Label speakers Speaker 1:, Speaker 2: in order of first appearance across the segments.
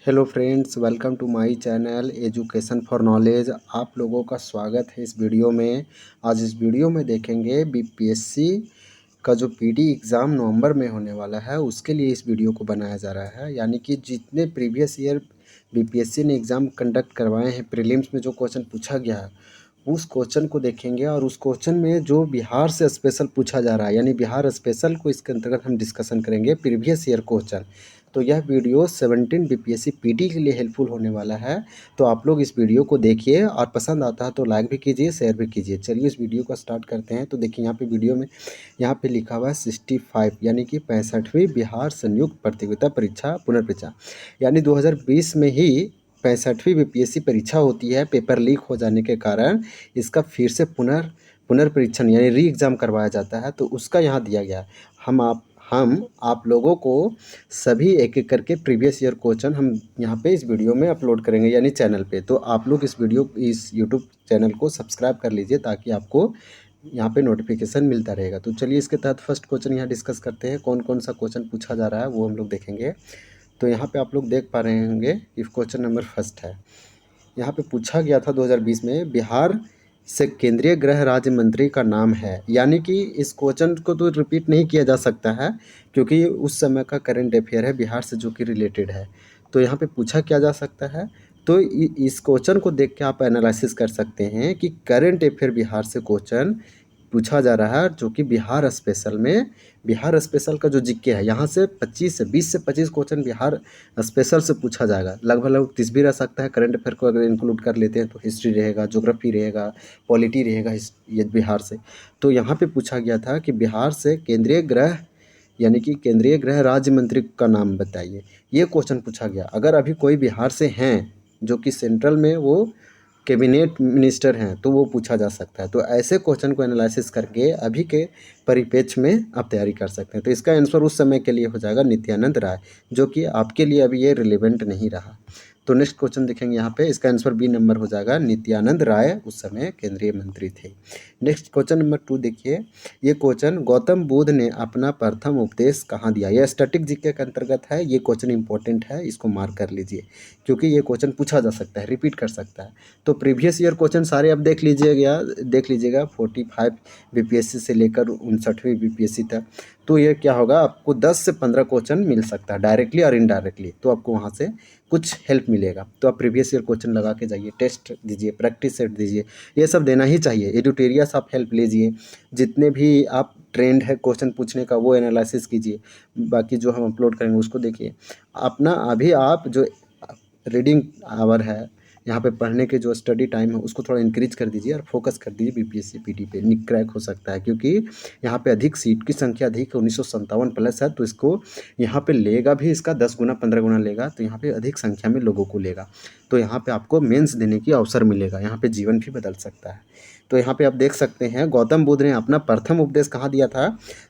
Speaker 1: Hello friends, welcome to my channel education for knowledge. आप लोगों का स्वागत है इस वीडियो में। आज इस वीडियो में देखेंगे बीपीएससी का जो पीटी एग्ज़ाम नवंबर में होने वाला है, उसके लिए इस वीडियो को बनाया जा रहा है। यानी कि जितने प्रीवियस ईयर बीपीएससी ने एग्ज़ाम कंडक्ट करवाए हैं, प्रीलिम्स में जो क्वेश्चन पूछा गया है उस क्वेश्चन को देखेंगे, और उस क्वेश्चन में जो बिहार से स्पेशल पूछा जा रहा है, यानी बिहार स्पेशल को इसके अंतर्गत हम डिस्कशन करेंगे प्रीवियस ईयर क्वेश्चन। तो यह वीडियो 17 बीपीएससी पीटी के लिए हेल्पफुल होने वाला है। तो आप लोग इस वीडियो को देखिए, और पसंद आता है तो लाइक भी कीजिए, शेयर भी कीजिए। चलिए इस वीडियो को स्टार्ट करते हैं। तो देखिए यहाँ पे वीडियो में यहाँ पे लिखा हुआ है 65, यानी कि 65वीं बिहार संयुक्त प्रतियोगिता परीक्षा पुनर्परीक्षा, यानी 2020 में ही 65वीं बीपीएससी परीक्षा होती है। पेपर लीक हो जाने के कारण इसका फिर से पुनर्परीक्षण यानी री एग्ज़ाम करवाया जाता है। तो उसका यहाँ दिया गया है। हम आप लोगों को सभी एक एक करके प्रीवियस ईयर क्वेश्चन हम यहाँ पे इस वीडियो में अपलोड करेंगे, यानी चैनल पे। तो आप लोग इस यूट्यूब चैनल को सब्सक्राइब कर लीजिए, ताकि आपको यहाँ पे नोटिफिकेशन मिलता रहेगा। तो चलिए इसके तहत फर्स्ट क्वेश्चन यहाँ डिस्कस करते हैं। कौन कौन सा क्वेश्चन पूछा जा रहा है वो हम लोग देखेंगे। तो यहाँ पे आप लोग देख पा रहे होंगे कि क्वेश्चन नंबर फर्स्ट है। यहाँ पे पूछा गया था 2020 में बिहार से केंद्रीय गृह राज्य मंत्री का नाम है। यानी कि इस क्वेश्चन को तो रिपीट नहीं किया जा सकता है, क्योंकि उस समय का करंट अफेयर है बिहार से, जो कि रिलेटेड है। तो यहाँ पे पूछा क्या जा सकता है। तो इस क्वेश्चन को देख के आप एनालिसिस कर सकते हैं कि करंट अफेयर बिहार से क्वेश्चन पूछा जा रहा है, जो कि बिहार स्पेशल का जो जीके है, यहाँ से 20 से 25 क्वेश्चन बिहार स्पेशल से पूछा जाएगा। लगभग 30 भी रह सकता है। करंट अफेयर को अगर इंक्लूड कर लेते हैं तो हिस्ट्री रहेगा, ज्योग्राफी रहेगा, पॉलिटी रहेगा ये बिहार से। तो यहाँ पे पूछा गया था कि बिहार से केंद्रीय गृह यानी कि केंद्रीय गृह राज्य मंत्री का नाम बताइए। ये क्वेश्चन पूछा गया। अगर अभी कोई बिहार से हैं जो कि सेंट्रल में वो कैबिनेट मिनिस्टर हैं, तो वो पूछा जा सकता है। तो ऐसे क्वेश्चन को एनालिसिस करके अभी के परिप्रेक्ष्य में आप तैयारी कर सकते हैं। तो इसका आंसर उस समय के लिए हो जाएगा नित्यानंद राय, जो कि आपके लिए अभी ये रिलेवेंट नहीं रहा। तो नेक्स्ट क्वेश्चन देखेंगे यहाँ पे, इसका आंसर बी नंबर हो जाएगा। नित्यानंद राय उस समय केंद्रीय मंत्री थे। नेक्स्ट क्वेश्चन नंबर 2 देखिए। ये क्वेश्चन, गौतम बुद्ध ने अपना प्रथम उपदेश कहाँ दिया। यह स्टैटिक जीके के अंतर्गत है। ये क्वेश्चन इंपॉर्टेंट है, इसको मार्क कर लीजिए, क्योंकि ये क्वेश्चन पूछा जा सकता है, रिपीट कर सकता है। तो प्रीवियस ईयर क्वेश्चन सारे अब देख लीजिएगा 45 बीपीएससी से लेकर 59वीं बीपीएससी तक। तो ये क्या होगा, आपको 10 से 15 क्वेश्चन मिल सकता है, डायरेक्टली और इनडायरेक्टली। तो आपको वहाँ से कुछ हेल्प मिलेगा। तो आप प्रीवियस ईयर क्वेश्चन लगा के जाइए, टेस्ट दीजिए, प्रैक्टिस सेट दीजिए, ये सब देना ही चाहिए। एडुटेरियस आप हेल्प लीजिए, जितने भी आप ट्रेंड है क्वेश्चन पूछने का वो एनालिसिस कीजिए। बाकी जो हम अपलोड करेंगे उसको देखिए। अपना अभी आप जो रीडिंग आवर है, यहाँ पे पढ़ने के जो स्टडी टाइम है, उसको थोड़ा इंक्रीज कर दीजिए और फोकस कर दीजिए बीपीएससी पीटी पे। निक क्रैक हो सकता है, क्योंकि यहाँ पे अधिक सीट की संख्या अधिक है, 1957 प्लस है। तो इसको यहाँ पे लेगा भी, इसका 10 गुना 15 गुना लेगा। तो यहाँ पे अधिक संख्या में लोगों को लेगा। तो यहाँ पे आपको मेंस देने की अवसर मिलेगा, यहाँ पे जीवन भी बदल सकता है। तो यहाँ पे आप देख सकते हैं, गौतम बुद्ध ने अपना प्रथम उपदेश कहाँ दिया था।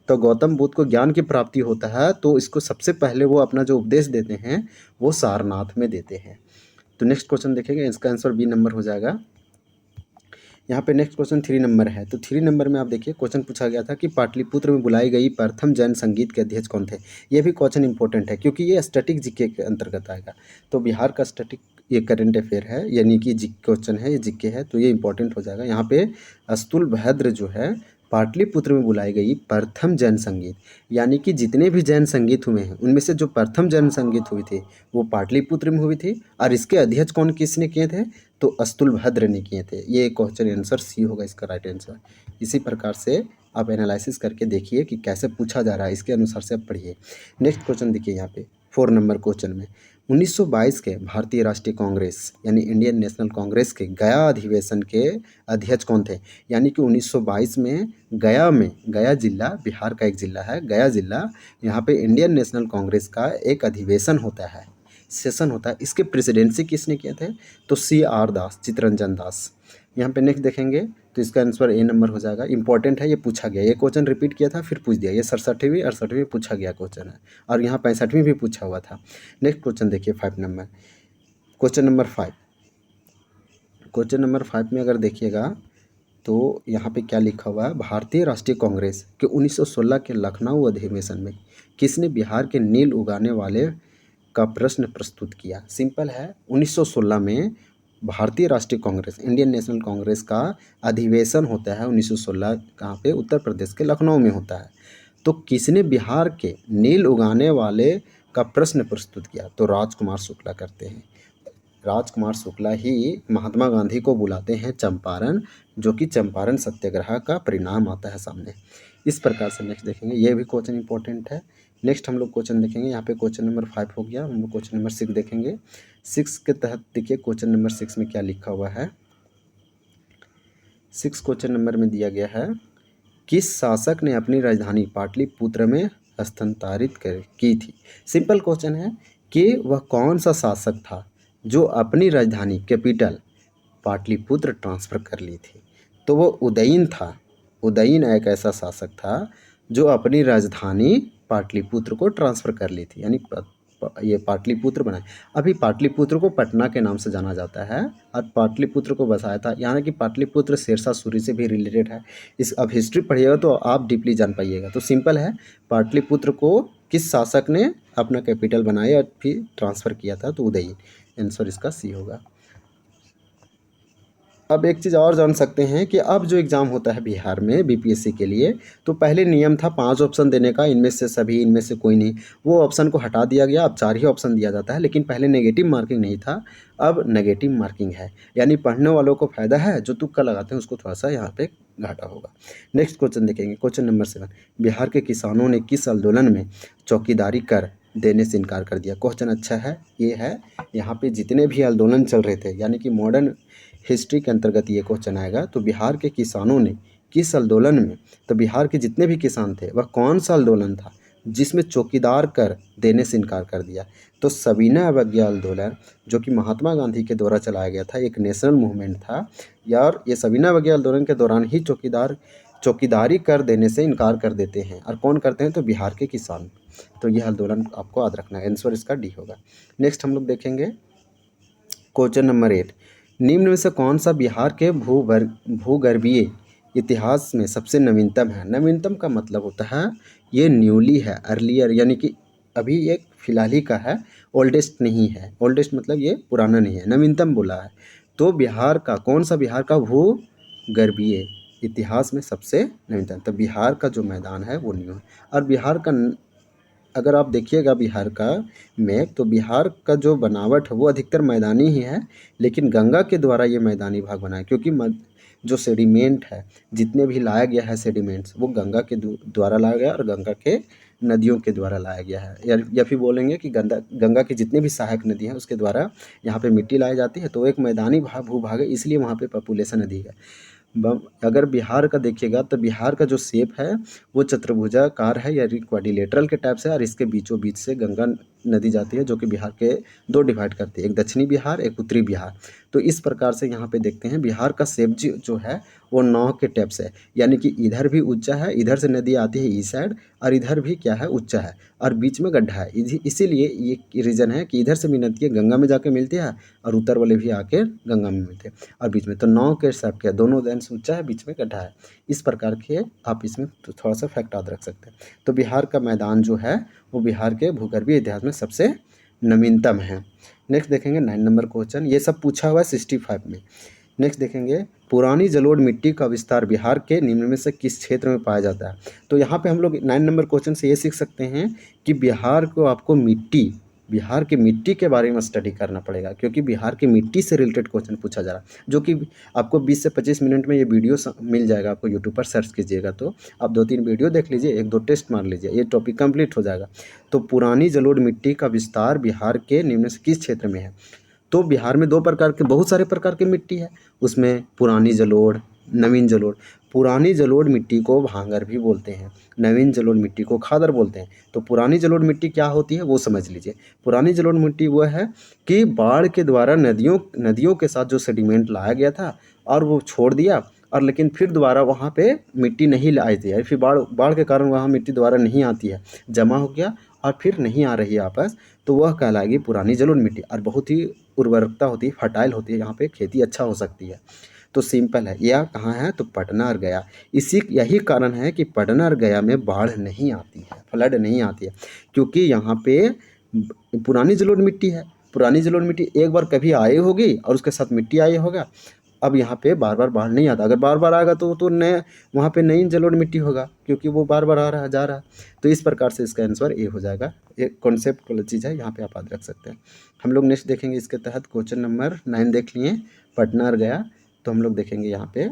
Speaker 1: तो गौतम बुद्ध को ज्ञान की प्राप्ति होता है, तो इसको सबसे पहले वो अपना जो उपदेश देते हैं वो सारनाथ में देते हैं। तो नेक्स्ट क्वेश्चन देखेंगे, इसका आंसर बी नंबर हो जाएगा। यहाँ पे नेक्स्ट क्वेश्चन 3 नंबर है। तो 3 नंबर में आप देखिए, क्वेश्चन पूछा गया था कि पाटलिपुत्र में बुलाई गई प्रथम जैन संगीत के अध्यक्ष कौन थे। ये भी क्वेश्चन इंपॉर्टेंट है, क्योंकि ये स्टैटिक जीके के अंतर्गत आएगा। तो बिहार का स्टैटिक ये करंट अफेयर है, यानी कि जी क्वेश्चन है, ये जीके है, तो ये इंपॉर्टेंट हो जाएगा। यहाँ पे अस्तुल भद्र जो है पाटलिपुत्र में बुलाई गई प्रथम जैन संगीत, यानी कि जितने भी जैन संगीत हुए हैं उनमें से जो प्रथम जैन संगीत हुई थी वो पाटलिपुत्र में हुई थी। और इसके अध्यक्ष कौन किसने किए थे, तो अस्तुल भद्र ने किए थे। ये क्वेश्चन आंसर सी होगा इसका राइट आंसर। इसी प्रकार से आप एनालिसिस करके देखिए कि कैसे पूछा जा रहा है, इसके अनुसार से आप पढ़िए। नेक्स्ट क्वेश्चन देखिए यहाँ पे 4 नंबर क्वेश्चन में, 1922 के भारतीय राष्ट्रीय कांग्रेस यानी इंडियन नेशनल कांग्रेस के गया अधिवेशन के अध्यक्ष कौन थे। यानी कि 1922 में गया जिला, बिहार का एक जिला है गया जिला, यहाँ पे इंडियन नेशनल कांग्रेस का एक अधिवेशन होता है, सेशन होता है। इसके प्रेसिडेंसी किसने किए थे, तो CR दास, चित्तरंजन दास। यहाँ पे नेक्स्ट देखेंगे तो इसका आंसर ए नंबर हो जाएगा। इंपॉर्टेंट है, ये पूछा गया, ये क्वेश्चन रिपीट किया था फिर पूछ दिया। ये 67वीं 68वीं पूछा गया क्वेश्चन है, और यहाँ 65वीं भी पूछा हुआ था। नेक्स्ट क्वेश्चन देखिए 5 number, question number 5। Question number 5 में अगर देखिएगा तो यहाँ पे क्या लिखा हुआ है, भारतीय राष्ट्रीय कांग्रेस के 1916 के लखनऊ अधिवेशन में किसने बिहार के नील उगाने वाले का प्रश्न प्रस्तुत किया। सिंपल है, 1916 में भारतीय राष्ट्रीय कांग्रेस, इंडियन नेशनल कांग्रेस का अधिवेशन होता है 1916, कहाँ पे, उत्तर प्रदेश के लखनऊ में होता है। तो किसने बिहार के नील उगाने वाले का प्रश्न प्रस्तुत किया? तो राजकुमार शुक्ला करते हैं। राजकुमार शुक्ला ही महात्मा गांधी को बुलाते हैं चंपारण, जो कि चंपारण सत्याग्रह का परिणाम आता है सामने। इस प्रकार से नेक्स्ट देखेंगे, ये भी क्वेश्चन इंपॉर्टेंट है। नेक्स्ट हम लोग क्वेश्चन देखेंगे, यहाँ पे क्वेश्चन नंबर 5 हो गया, हम लोग क्वेश्चन नंबर 6 देखेंगे। 6 के तहत देखिए क्वेश्चन नंबर 6 में क्या लिखा हुआ है। 6 क्वेश्चन नंबर में दिया गया है, किस शासक ने अपनी राजधानी पाटलिपुत्र में हस्तांतरित की थी? सिंपल क्वेश्चन है कि वह कौन सा शासक था जो अपनी राजधानी कैपिटल पाटलिपुत्र ट्रांसफ़र कर ली थी? तो वो उदयन था। उदयन एक ऐसा शासक था जो अपनी राजधानी पाटलिपुत्र को ट्रांसफ़र कर ली थी, यानी ये पाटलिपुत्र बनाए। अभी पाटलिपुत्र को पटना के नाम से जाना जाता है और पाटलिपुत्र को बसाया था, यानी कि पाटलिपुत्र शेरशाह सूरी से भी रिलेटेड है। इस अब हिस्ट्री पढ़िएगा तो आप डीपली जान पाइएगा। तो सिंपल है, पाटलिपुत्र को किस शासक ने अपना कैपिटल बनाया और फिर ट्रांसफ़र किया था? तो उदयन। आंसर इसका सी होगा। अब एक चीज़ और जान सकते हैं कि अब जो एग्ज़ाम होता है बिहार में बीपीएससी के लिए, तो पहले नियम था 5 ऑप्शन देने का, इनमें से सभी, इनमें से कोई नहीं। वो ऑप्शन को हटा दिया गया, अब 4 ही ऑप्शन दिया जाता है। लेकिन पहले नेगेटिव मार्किंग नहीं था, अब नेगेटिव मार्किंग है, यानी पढ़ने वालों को फ़ायदा है, जो तुक्का लगाते हैं उसको थोड़ा सा यहाँ पे घाटा होगा। नेक्स्ट क्वेश्चन देखेंगे, क्वेश्चन नंबर 7, बिहार के किसानों ने किस आंदोलन में चौकीदारी कर देने से इनकार कर दिया? क्वेश्चन अच्छा है, ये है, यहाँ पे जितने भी आंदोलन चल रहे थे, यानी कि मॉडर्न हिस्ट्री के अंतर्गत ये क्वेश्चन आएगा। तो बिहार के किसानों ने किस आंदोलन में, तो बिहार के जितने भी किसान थे वह कौन सा आंदोलन था जिसमें चौकीदार कर देने से इनकार कर दिया? तो सविनय अवज्ञा आंदोलन, जो कि महात्मा गांधी के द्वारा चलाया गया था, एक नेशनल मूवमेंट था यार। ये सविनय अवज्ञा आंदोलन के दौरान ही चौकीदारी कर देने से इनकार कर देते हैं। और कौन करते हैं? तो बिहार के किसान। तो यह आंदोलन आपको याद रखना है, आंसर इसका डी होगा। नेक्स्ट हम लोग देखेंगे क्वेश्चन नंबर 8, निम्न में से कौन सा बिहार के भूगर्भीय इतिहास में सबसे नवीनतम है? नवीनतम का मतलब होता है ये न्यूली है, अर्लियर, यानी कि अभी एक फिलहाल ही का है, ओल्डेस्ट नहीं है। ओल्डेस्ट मतलब ये पुराना नहीं है, नवीनतम बोला है। तो बिहार का कौन सा, बिहार का भूगर्भीय इतिहास में सबसे नवीनतम, तो बिहार का जो मैदान है वो न्यू है। और बिहार का अगर आप देखिएगा बिहार का मैप, तो बिहार का जो बनावट है वो अधिकतर मैदानी ही है, लेकिन गंगा के द्वारा ये मैदानी भाग बना है, क्योंकि जो सेडिमेंट है, जितने भी लाया गया है सेडिमेंट्स, वो गंगा के द्वारा लाया गया और गंगा के नदियों के द्वारा लाया गया है, या फिर बोलेंगे कि गंगा की जितने भी सहायक नदी हैं उसके द्वारा यहाँ पे मिट्टी लाई जाती है। तो एक मैदानी भूभाग है, इसलिए वहाँ पे पॉपुलेशन अधिक है। अगर बिहार का देखिएगा तो बिहार का जो शेप है वो चतुर्भुजाकार है, या क्वाड्रिलेटरल के टाइप से, और इसके बीचों बीच से गंगा नदी जाती है, जो कि बिहार के दो डिवाइड करती है, एक दक्षिणी बिहार, एक उत्तरी बिहार। तो इस प्रकार से यहाँ पे देखते हैं बिहार का शेप जो है वो नाव के टाइप से है, यानी कि इधर भी ऊंचा है, इधर से नदी आती है ईस्ट साइड, और इधर भी क्या है, ऊंचा है, और बीच में गड्ढा है। इसीलिए ये रीज़न है कि इधर से भी नदी गंगा में जाके मिलती है और उत्तर वाले भी आके गंगा में मिलते हैं, और बीच में तो नाव के शेप के दोनों लाइन से ऊंचा है, बीच में गड्ढा है। इस प्रकार के आप इसमें तो थोड़ा सा फैक्ट याद रख सकते हैं। तो बिहार का मैदान जो है वो बिहार के भूगर्भीय इतिहास में सबसे नवीनतम है। नेक्स्ट देखेंगे 9 नंबर क्वेश्चन, ये सब पूछा हुआ है 65 में। नेक्स्ट देखेंगे, पुरानी जलोढ़ मिट्टी का विस्तार बिहार के निम्न में से किस क्षेत्र में पाया जाता है? तो यहाँ पे हम लोग 9 नंबर क्वेश्चन से ये सीख सकते हैं कि बिहार को आपको बिहार की मिट्टी के बारे में स्टडी करना पड़ेगा, क्योंकि बिहार की मिट्टी से रिलेटेड क्वेश्चन पूछा जा रहा है, जो कि आपको 20 से 25 मिनट में ये वीडियो मिल जाएगा। आपको यूट्यूब पर सर्च कीजिएगा तो आप 2-3 वीडियो देख लीजिए, 1-2 टेस्ट मार लीजिए, ये टॉपिक कंप्लीट हो जाएगा। तो पुरानी जलोढ़ मिट्टी का विस्तार बिहार के निम्न से किस क्षेत्र में है? तो बिहार में बहुत सारे प्रकार की मिट्टी है, उसमें पुरानी जलोढ़, नवीन जलोढ़। पुरानी जलोढ़ मिट्टी को भांगर भी बोलते हैं, नवीन जलोढ़ मिट्टी को खादर बोलते हैं। तो पुरानी जलोढ़ मिट्टी क्या होती है वो समझ लीजिए। पुरानी जलोढ़ मिट्टी वो है कि बाढ़ के द्वारा नदियों के साथ जो सेडिमेंट लाया गया था और वो छोड़ दिया, और लेकिन फिर दोबारा वहाँ पे मिट्टी नहीं आई थी, फिर बाढ़ के कारण वहाँ मिट्टी दोबारा नहीं आती है, जमा हो गया और फिर नहीं आ रही है वापस, तो वह कहलाएगी पुरानी जलोढ़ मिट्टी, और बहुत ही उर्वरकता होती है, फर्टाइल होती है, यहाँ पे खेती अच्छा हो सकती है। तो सिंपल है, यह कहाँ है? तो पटना और गया। यही कारण है कि पटना और गया में बाढ़ नहीं आती है, फ्लड नहीं आती है, क्योंकि यहाँ पे पुरानी जलोढ़ मिट्टी है, पुरानी जलोढ़ मिट्टी एक बार कभी आई होगी और उसके साथ मिट्टी आई होगा। अब यहाँ पे बार बार बाहर नहीं आता, अगर बार बार आएगा तो नया वहाँ पे नई जलोढ़ मिट्टी होगा, क्योंकि वो बार बार आ रहा है जा रहा है। तो इस प्रकार से इसका आंसर ए हो जाएगा। एक कॉन्सेप्ट वाला चीज़ है, यहाँ पे आप याद रख सकते हैं। हम लोग नेक्स्ट देखेंगे इसके तहत क्वेश्चन नंबर 9 देख लिए, पटना गया। तो हम लोग देखेंगे यहाँ पे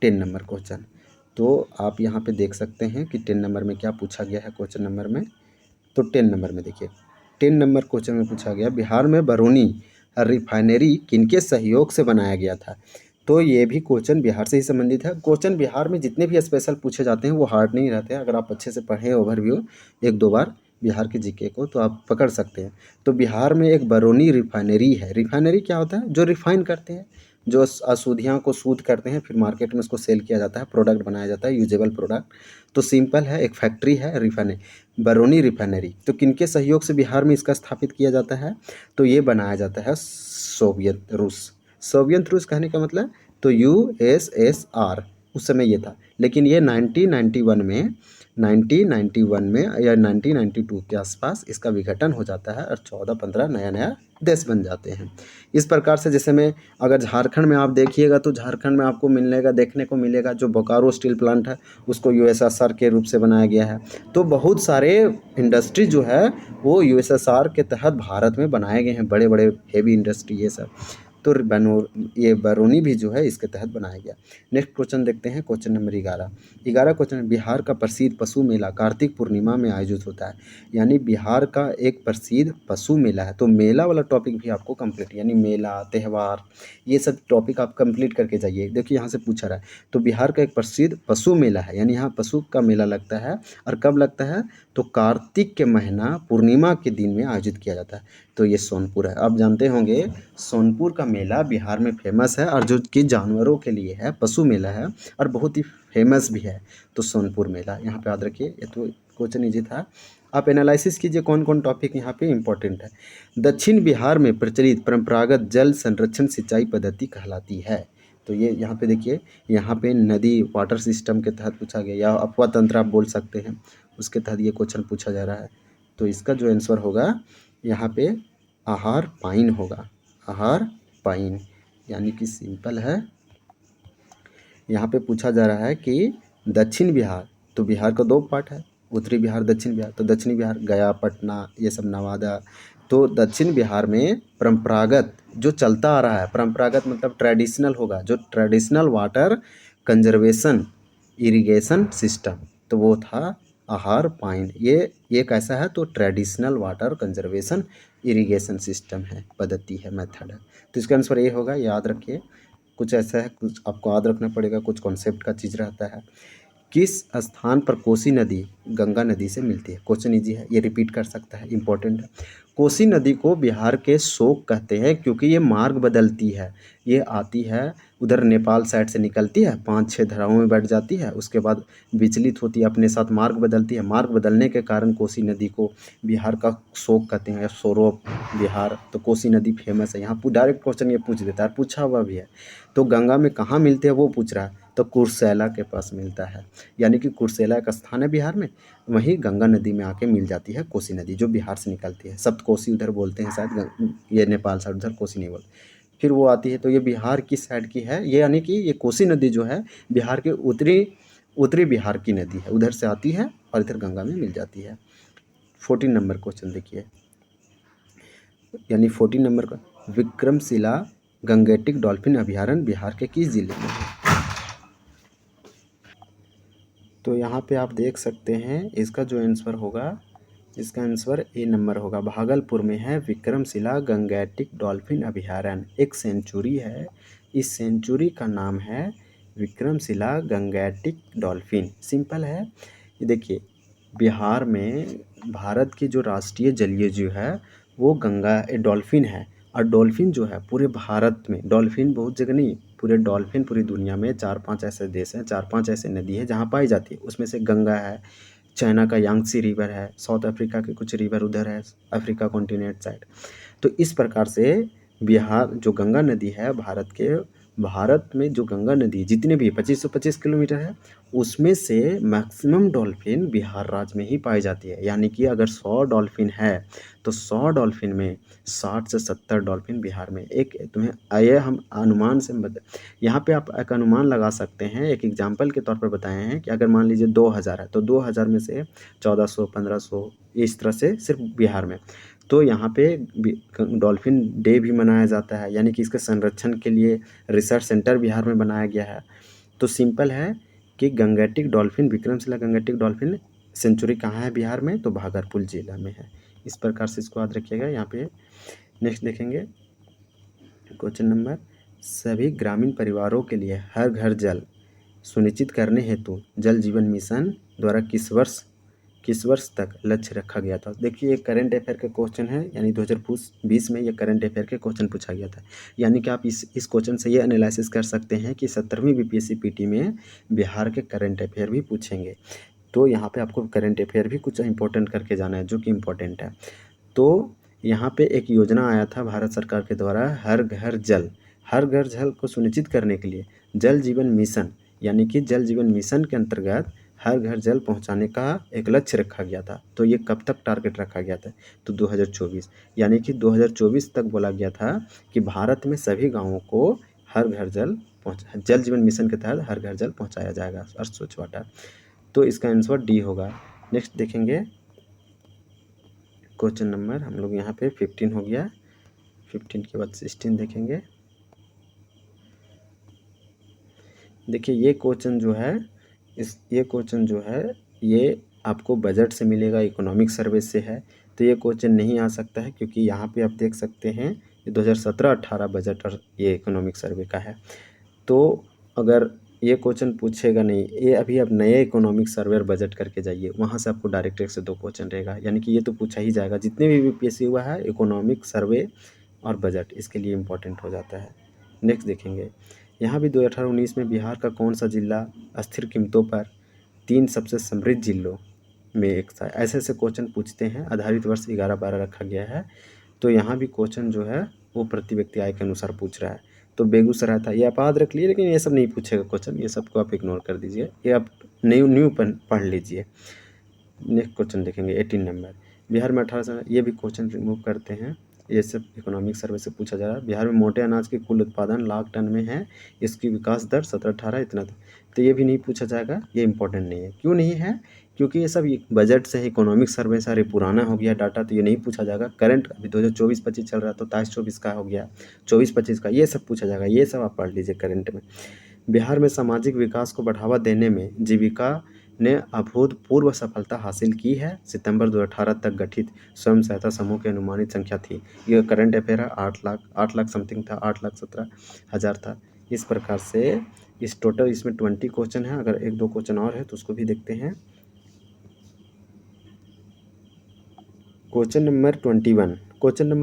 Speaker 1: 10 नंबर क्वेश्चन। तो आप यहाँ पे देख सकते हैं कि 10 नंबर में क्या पूछा गया है क्वेश्चन नंबर में। तो 10 नंबर में देखिए, 10 नंबर क्वेश्चन में पूछा गया बिहार में बरौनी रिफाइनरी किनके सहयोग से बनाया गया था। तो ये भी क्वेश्चन बिहार से ही संबंधित है। क्वेश्चन बिहार में जितने भी स्पेशल पूछे जाते हैं वो हार्ड नहीं रहते हैं। अगर आप अच्छे से पढ़ें ओवरव्यू एक दो बार बिहार के जीके को तो आप पकड़ सकते हैं। तो बिहार में एक बरौनी रिफाइनरी है। रिफाइनरी क्या होता है? जो रिफाइन करते हैं, जो अशुद्धियाँ को शुद्ध करते हैं, फिर मार्केट में उसको सेल किया जाता है, प्रोडक्ट बनाया जाता है, यूजेबल प्रोडक्ट। तो सिंपल है, एक फैक्ट्री है रिफाइनरी, बरौनी रिफाइनरी। तो किनके सहयोग से बिहार में इसका स्थापित किया जाता है? तो ये बनाया जाता है सोवियत रूस। सोवियत रूस कहने का मतलब तो USSR उस समय ये था। लेकिन ये 1991 में या 1992 के आसपास इसका विघटन हो जाता है और 14-15 नया नया देश बन जाते हैं। इस प्रकार से जैसे में अगर झारखंड में आप देखिएगा तो झारखंड में आपको मिलेगा, देखने को मिलेगा जो बोकारो स्टील प्लांट है उसको USSR के रूप से बनाया गया है। तो बहुत सारे इंडस्ट्री जो है वो USSR के तहत भारत में बनाए गए हैं, बड़े बड़े हेवी इंडस्ट्री ये सब। तो ये बरौनी भी जो है इसके तहत बनाया गया। नेक्स्ट क्वेश्चन देखते हैं, क्वेश्चन नंबर 11 क्वेश्चन। बिहार का प्रसिद्ध पशु मेला कार्तिक पूर्णिमा में आयोजित होता है। यानी बिहार का एक प्रसिद्ध पशु मेला है। तो मेला वाला टॉपिक भी आपको कंप्लीट, यानी मेला त्यौहार ये सब टॉपिक आप कंप्लीट करके जाइए। देखिए यहाँ से पूछा रहा है, तो बिहार का एक प्रसिद्ध पशु मेला है, यानी यहाँ पशु का मेला लगता है। और कब लगता है? तो कार्तिक के महीना पूर्णिमा के दिन में आयोजित किया जाता है। तो ये सोनपुर है। आप जानते होंगे सोनपुर का मेला बिहार में फेमस है और जो कि जानवरों के लिए है, पशु मेला है और बहुत ही फेमस भी है। तो सोनपुर मेला यहाँ पे याद रखिए। ये तो क्वेश्चन इजी था। आप एनालिसिस कीजिए कौन कौन टॉपिक यहाँ पे इंपॉर्टेंट है। दक्षिण बिहार में प्रचलित परंपरागत जल संरक्षण सिंचाई पद्धति कहलाती है। तो ये यहाँ पे देखिए, यहाँ पे नदी वाटर सिस्टम के तहत पूछा गया, या अफवाह तंत्र आप बोल सकते हैं, उसके तहत ये क्वेश्चन पूछा जा रहा है। तो इसका जो आंसर होगा यहाँ पे आहार पाइन होगा, आहार पाइन। यानी कि सिंपल है। यहाँ पे पूछा जा रहा है कि दक्षिण बिहार, तो बिहार का दो पार्ट है, उत्तरी बिहार दक्षिण बिहार। तो दक्षिणी बिहार गया, पटना, ये सब नवादा। तो दक्षिण बिहार में परंपरागत जो चलता आ रहा है, परंपरागत मतलब ट्रेडिशनल होगा, जो traditional water conservation irrigation system, तो वो था आहार पाइन। ये कैसा है? तो traditional water conservation irrigation system है, पद्धति है, मेथड है। तो इसका आंसर ये होगा, याद रखिए। कुछ ऐसा है, कुछ आपको याद रखना पड़ेगा, कुछ कॉन्सेप्ट का चीज़ रहता है। किस स्थान पर कोसी नदी गंगा नदी से मिलती है? क्वेश्चन इजी है, ये रिपीट कर सकता है, इंपॉर्टेंट है। कोसी नदी को बिहार के शोक कहते हैं क्योंकि ये मार्ग बदलती है। ये आती है उधर नेपाल साइड से निकलती है, 5-6 धाराओं में बैठ जाती है, उसके बाद विचलित होती है, अपने साथ मार्ग बदलती है। मार्ग बदलने के कारण कोसी नदी को बिहार का शोक कहते हैं, या सौरभ बिहार। तो कोसी नदी फेमस है। यहाँ डायरेक्ट क्वेश्चन ये पूछ देता है, पूछा हुआ भी है। तो गंगा में कहाँ मिलते हैं वो पूछ रहा है, तो कुर्सेला के पास मिलता है। यानी कि कुर्सेला एक स्थान है बिहार में, वहीं गंगा नदी में आके मिल जाती है कोसी नदी, जो बिहार से निकलती है। सप्तकोसी उधर बोलते हैं शायद, ये नेपाल साइड, उधर कोसी नहीं बोलते। फिर वो आती है, तो ये बिहार की साइड की है ये, यानी कि ये कोसी नदी जो है बिहार के उत्तरी बिहार की नदी है, उधर से आती है और इधर गंगा में मिल जाती है। 14 नंबर क्वेश्चन देखिए, यानी 14 नंबर का, विक्रमशिला गंगेटिक डॉल्फिन अभयारण्य बिहार के किस जिले में है? तो यहाँ पे आप देख सकते हैं इसका जो आंसर होगा, इसका आंसर ए नंबर होगा। भागलपुर में है विक्रमशिला गंगेटिक डॉल्फिन अभयारण्य, एक सेंचुरी है। इस सेंचुरी का नाम है विक्रमशिला गंगेटिक डॉल्फिन। सिंपल है। ये देखिए, बिहार में भारत की जो राष्ट्रीय जलीय जीव है वो गंगा डॉल्फिन है। और डॉल्फिन जो है पूरे भारत में, डॉल्फिन बहुत जगह नहीं, पूरे डॉल्फिन पूरी दुनिया में 4-5 ऐसे देश हैं, 4-5 ऐसे नदी है जहाँ पाई जाती है। उसमें से गंगा है, चाइना का यांगसी रिवर है, साउथ अफ्रीका के कुछ रिवर उधर है, अफ्रीका कॉन्टिनेंट साइड। तो इस प्रकार से बिहार जो गंगा नदी है भारत के भारत में जो गंगा नदी जितने भी 2525 किलोमीटर है, उसमें से मैक्सिमम डॉल्फिन बिहार राज्य में ही पाई जाती है। यानी कि अगर 100 डॉल्फिन है तो 100 डॉल्फिन में 60 से 70 डॉल्फिन बिहार में। एक तुम्हें आइए हम अनुमान से यहाँ पे आप एक अनुमान लगा सकते हैं, एक एग्जाम्पल के तौर पर बताए हैं कि अगर मान लीजिए 2000 है तो 2000 में से 1400 1500 इस तरह से सिर्फ बिहार में। तो यहाँ पे डॉल्फिन डे भी मनाया जाता है, यानी कि इसके संरक्षण के लिए रिसर्च सेंटर बिहार में बनाया गया है। तो सिंपल है कि Gangetic dolphin, Vikramshila Gangetic dolphin century कहाँ है बिहार में, तो भागलपुर जिला में है। इस प्रकार से इसको याद रखिएगा। यहाँ पे नेक्स्ट देखेंगे क्वेश्चन नंबर, सभी ग्रामीण परिवारों के लिए हर घर जल सुनिश्चित करने हेतु जल जीवन मिशन द्वारा किस वर्ष तक लक्ष्य रखा गया था। देखिए, एक करंट अफेयर के क्वेश्चन है, यानी 2020 में ये करंट अफेयर के क्वेश्चन पूछा गया था। यानी कि आप इस क्वेश्चन से ये एनालिसिस कर सकते हैं कि 17वीं बीपीएससी पीटी में बिहार के करंट अफेयर भी पूछेंगे। तो यहाँ पे आपको करंट अफेयर भी कुछ इंपॉर्टेंट करके जाना है, जो कि इम्पोर्टेंट है। तो यहाँ पे एक योजना आया था भारत सरकार के द्वारा, हर घर जल को सुनिश्चित करने के लिए जल जीवन मिशन, यानी कि जल जीवन मिशन के अंतर्गत हर घर जल पहुंचाने का एक लक्ष्य रखा गया था। तो ये कब तक टारगेट रखा गया था, तो 2024, यानी कि 2024 तक बोला गया था कि भारत में सभी गाँवों को हर घर जल जीवन मिशन के तहत हर घर जल पहुँचाया जाएगा और स्वच्छ वाटर। तो इसका आंसर डी होगा। नेक्स्ट देखेंगे क्वेश्चन नंबर, हम लोग यहाँ पे 15 हो गया, 15 के बाद 16 देखेंगे। देखिए, ये क्वेश्चन जो है ये आपको बजट से मिलेगा, इकोनॉमिक सर्वे से है। तो ये क्वेश्चन नहीं आ सकता है, क्योंकि यहाँ पे आप देख सकते हैं ये 2017-18 बजट और ये इकोनॉमिक सर्वे का है। तो अगर ये क्वेश्चन पूछेगा नहीं, ये अभी आप नए इकोनॉमिक सर्वे और बजट करके जाइए, वहाँ से आपको डायरेक्ट एक से 2 क्वेश्चन रहेगा। यानी कि ये तो पूछा ही जाएगा, जितने भी बीपीएससी हुआ है इकोनॉमिक सर्वे और बजट इसके लिए इम्पोर्टेंट हो जाता है। नेक्स्ट देखेंगे, यहाँ भी 2018-19 में बिहार का कौन सा जिला अस्थिर कीमतों पर 3 सबसे समृद्ध जिलों में एक था। ऐसे ऐसे क्वेश्चन पूछते हैं, आधारित वर्ष 11-12 रखा गया है। तो यहाँ भी क्वेश्चन जो है वो प्रति व्यक्ति आय के अनुसार पूछ रहा है। तो बेगूसराय था, ये आप याद रख लिए, लेकिन ये सब नहीं पूछेगा क्वेश्चन, ये सब को आप इग्नोर कर दीजिए, ये आप न्यू पढ़ लीजिए। नेक्स्ट क्वेश्चन देखेंगे 18 नंबर, बिहार में 18 ये भी क्वेश्चन रिमूव करते हैं, ये सब इकोनॉमिक सर्वे से पूछा जा रहा है। बिहार में मोटे अनाज की कुल उत्पादन लाख टन में है, इसकी विकास दर 17-18 इतना था। तो ये भी नहीं पूछा जाएगा, ये इंपॉर्टेंट नहीं है। क्यों नहीं है, क्योंकि ये सब बजट से है, इकोनॉमिक सर्वे सारे पुराना हो गया डाटा, तो ये नहीं पूछा जाएगा। करंट अभी 2024-25 चल रहा है, तो 23-24 का हो गया, 24-25 का, ये सब पूछा जाएगा, ये सब आप पढ़ लीजिए करंट में। बिहार में सामाजिक विकास को बढ़ावा देने में जीविका ने अभूतपूर्व सफलता हासिल की है। सितंबर 2018 तक गठित स्वयं सहायता समूह की अनुमानित संख्या थी, ये करंट अफेयर है, 8 लाख समथिंग था, 8,17,000 था। इस प्रकार से इस टोटल इसमें 20 क्वेश्चन है। अगर 1-2 क्वेश्चन और है तो उसको भी देखते हैं। क्वेश्चन नंबर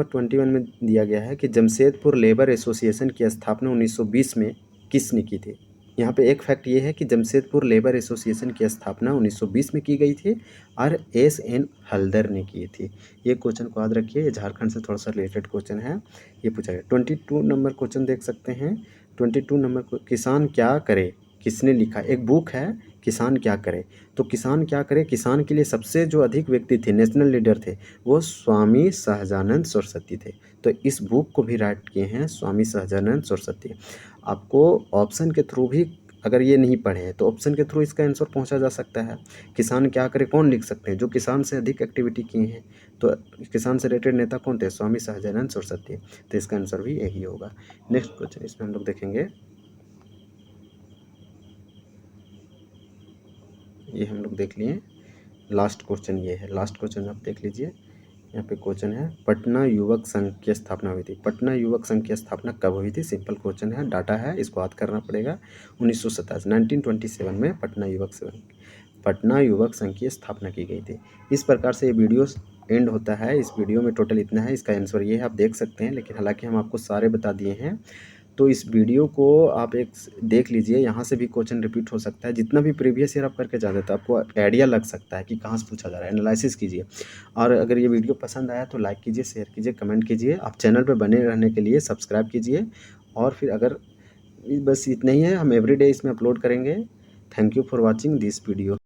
Speaker 1: 21 में दिया गया है कि जमशेदपुर लेबर एसोसिएशन की स्थापना 1920 में किसने की थी। यहाँ पे एक फैक्ट ये है कि जमशेदपुर लेबर एसोसिएशन की स्थापना 1920 में की गई थी और एस.एन. हल्दर ने की थी। ये क्वेश्चन को याद रखिए, ये झारखंड से थोड़ा सा रिलेटेड क्वेश्चन है, ये पूछा गया। 22 नंबर क्वेश्चन देख सकते हैं। 22 नंबर को, किसान क्या करे, किसने लिखा। एक बुक है किसान क्या करे। तो किसान क्या करे, किसान के लिए सबसे जो अधिक व्यक्ति थे, नेशनल लीडर थे, वो स्वामी सहजानंद सरस्वती थे। तो इस बुक को भी राइट किए हैं स्वामी सहजानंद सरस्वती। आपको ऑप्शन के थ्रू भी, अगर ये नहीं पढ़े हैं तो ऑप्शन के थ्रू इसका आंसर पहुंचा जा सकता है। किसान क्या करे कौन लिख सकते हैं, जो किसान से अधिक एक्टिविटी किए हैं। तो किसान से रिलेटेड नेता कौन थे, स्वामी सहजानंद सरस्वती। तो इसका आंसर भी यही होगा। नेक्स्ट क्वेश्चन इसमें हम लोग देखेंगे, ये हम लोग देख लिए। लास्ट क्वेश्चन ये है, लास्ट क्वेश्चन आप देख लीजिए। यहाँ पे क्वेश्चन है, पटना युवक संघ की स्थापना हुई थी। पटना युवक संघ की स्थापना कब हुई थी। सिंपल क्वेश्चन है, डाटा है, इसको याद करना पड़ेगा। 1927 में पटना युवक संघ की स्थापना की गई थी। इस प्रकार से ये वीडियो एंड होता है। इस वीडियो में टोटल इतना है, इसका आंसर ये है, आप देख सकते हैं, लेकिन हालांकि हम आपको सारे बता दिए हैं। तो इस वीडियो को आप एक देख लीजिए, यहाँ से भी क्वेश्चन रिपीट हो सकता है। जितना भी प्रीवियस ईयर आप करके जाते तो आपको आइडिया लग सकता है कि कहाँ से पूछा जा रहा है, एनालिसिस कीजिए। और अगर ये वीडियो पसंद आया तो लाइक कीजिए, शेयर कीजिए, कमेंट कीजिए। आप चैनल पर बने रहने के लिए सब्सक्राइब कीजिए। और फिर अगर बस इतना ही है, हम एवरीडे इसमें अपलोड करेंगे। Thank you for watching this video.